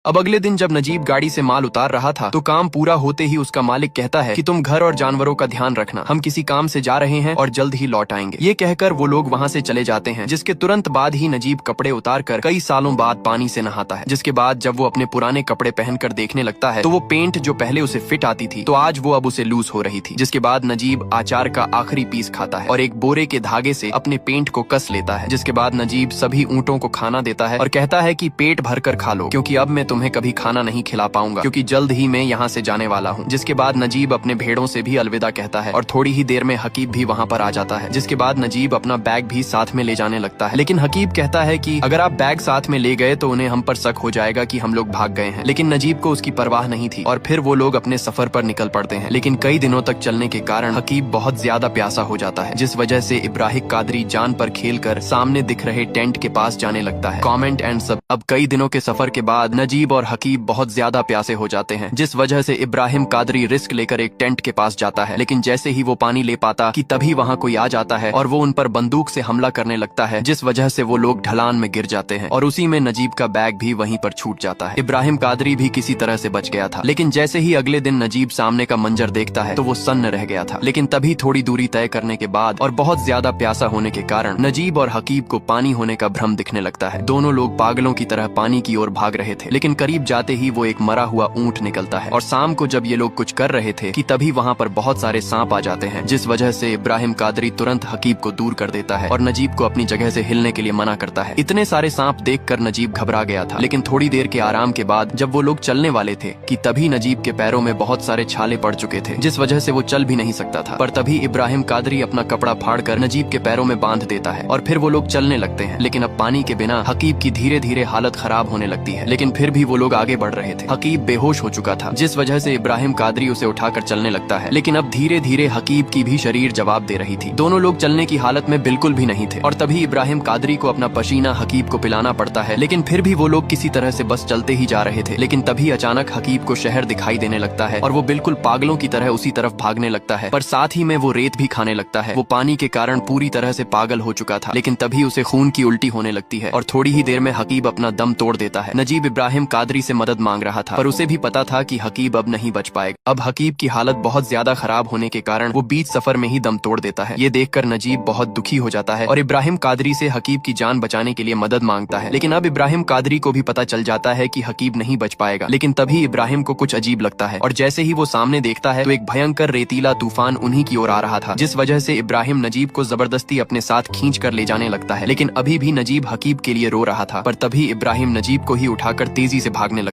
अब अगले दिन जब नजीब गाड़ी से माल उतार रहा था तो काम पूरा होते ही उसका मालिक कहता है कि तुम घर और जानवरों का ध्यान रखना, हम किसी काम से जा रहे हैं और जल्द ही लौट आएंगे। ये कहकर वो लोग वहाँ से चले जाते हैं, जिसके तुरंत बाद ही नजीब कपड़े उतार कर कई सालों बाद पानी से नहाता है। जिसके बाद जब वो अपने पुराने कपड़े पहनकर देखने लगता है तो वो पेंट जो पहले उसे फिट आती थी तो आज वो अब उसे लूज हो रही थी। जिसके बाद नजीब अचार का आखिरी पीस खाता है और एक बोरे के धागे से अपने पेंट को कस लेता है। जिसके बाद नजीब सभी ऊँटों को खाना देता है और कहता है कि पेट भर कर खा लो, क्योंकि अब मैं तुम्हें कभी खाना नहीं खिला पाऊंगा, क्योंकि जल्द ही मैं यहाँ से जाने वाला हूँ। जिसके बाद नजीब अपने भेड़ों से भी अलविदा कहता है और थोड़ी ही देर में हकीब भी वहाँ पर आ जाता है। जिसके बाद नजीब अपना बैग भी साथ में ले जाने लगता है, लेकिन हकीब कहता है कि अगर आप बैग साथ में ले गए तो उन्हें हम पर शक हो जाएगा कि हम लोग भाग गए हैं। लेकिन नजीब को उसकी परवाह नहीं थी और फिर वो लोग अपने सफर पर निकल पड़ते हैं। लेकिन कई दिनों तक चलने के कारण हकीब बहुत ज्यादा प्यासा हो जाता है, जिस वजह से इब्राहिम कादरी जान पर खेलकर सामने दिख रहे टेंट के पास जाने लगता है। कमेंट एंड सब। अब कई दिनों के सफर के बाद नजीब और हकीब बहुत ज्यादा प्यासे हो जाते हैं, जिस वजह से इब्राहिम कादरी रिस्क लेकर एक टेंट के पास जाता है। लेकिन जैसे ही वो पानी ले पाता कि तभी वहाँ कोई आ जाता है और वो उन पर बंदूक से हमला करने लगता है, जिस वजह से वो लोग ढलान में गिर जाते हैं और उसी में नजीब का बैग भी वहीं पर छूट जाता है। इब्राहिम कादरी भी किसी तरह से बच गया था, लेकिन जैसे ही अगले दिन नजीब सामने का मंजर देखता है तो वो सन्न रह गया था। लेकिन तभी थोड़ी दूरी तय करने के बाद और बहुत ज्यादा प्यासा होने के कारण नजीब और हकीब को पानी होने का भ्रम दिखने लगता है। दोनों लोग पागलों की तरह पानी की ओर भाग रहे थे, लेकिन करीब जाते ही वो एक मरा हुआ ऊंट निकलता है और शाम को जब ये लोग कुछ कर रहे थे कि तभी वहाँ पर बहुत सारे सांप आ जाते हैं, जिस वजह से इब्राहिम कादरी तुरंत हकीब को दूर कर देता है और नजीब को अपनी जगह से हिलने के लिए मना करता है। इतने सारे सांप देखकर नजीब घबरा गया था, लेकिन थोड़ी देर के आराम के बाद जब वो लोग चलने वाले थे कि तभी नजीब के पैरों में बहुत सारे छाले पड़ चुके थे, जिस वजह से वो चल भी नहीं सकता था। पर तभी इब्राहिम कादरी अपना कपड़ा फाड़कर नजीब के पैरों में बांध देता है और फिर वो लोग चलने लगते हैं। लेकिन अब पानी के बिना हकीब की धीरे धीरे हालत खराब होने लगती है, लेकिन फिर भी वो लोग आगे बढ़ रहे थे। हकीब बेहोश हो चुका था, जिस वजह से इब्राहिम कादरी उसे उठाकर चलने लगता है, लेकिन अब धीरे धीरे हकीब की भी शरीर जवाब दे रही थी। दोनों लोग चलने की हालत में बिल्कुल भी नहीं थे और तभी इब्राहिम कादरी को अपना पसीना हकीब को पिलाना पड़ता है। लेकिन फिर भी वो लोग किसी तरह से बस चलते ही जा रहे थे। लेकिन तभी अचानक हकीब को शहर दिखाई देने लगता है और वो बिल्कुल पागलों की तरह उसी तरफ भागने लगता है, पर साथ ही में वो रेत भी खाने लगता है। वो पानी के कारण पूरी तरह से पागल हो चुका था, लेकिन तभी उसे खून की उल्टी होने लगती है और थोड़ी ही देर में हकीब अपना दम तोड़ देता है। नजीब इब्राहिम कादरी से मदद मांग रहा था, पर उसे भी पता था कि हकीब अब नहीं बच पाएगा। अब हकीब की हालत बहुत ज्यादा खराब होने के कारण वो बीच सफर में ही दम तोड़ देता है। ये देखकर नजीब बहुत दुखी हो जाता है और इब्राहिम कादरी से हकीब की जान बचाने के लिए मदद मांगता है। लेकिन अब इब्राहिम कादरी को भी पता चल जाता है कि हकीब नहीं बच पाएगा। लेकिन तभी इब्राहिम को कुछ अजीब लगता है और जैसे ही वो सामने देखता है तो एक भयंकर रेतीला तूफान उन्हीं की ओर आ रहा था, जिस वजह से इब्राहिम नजीब को जबरदस्ती अपने साथ खींच कर ले जाने लगता है। लेकिन अभी भी नजीब हकीब के लिए रो रहा था, पर तभी इब्राहिम नजीब को ही उठाकर तेजी से भागने लगता है।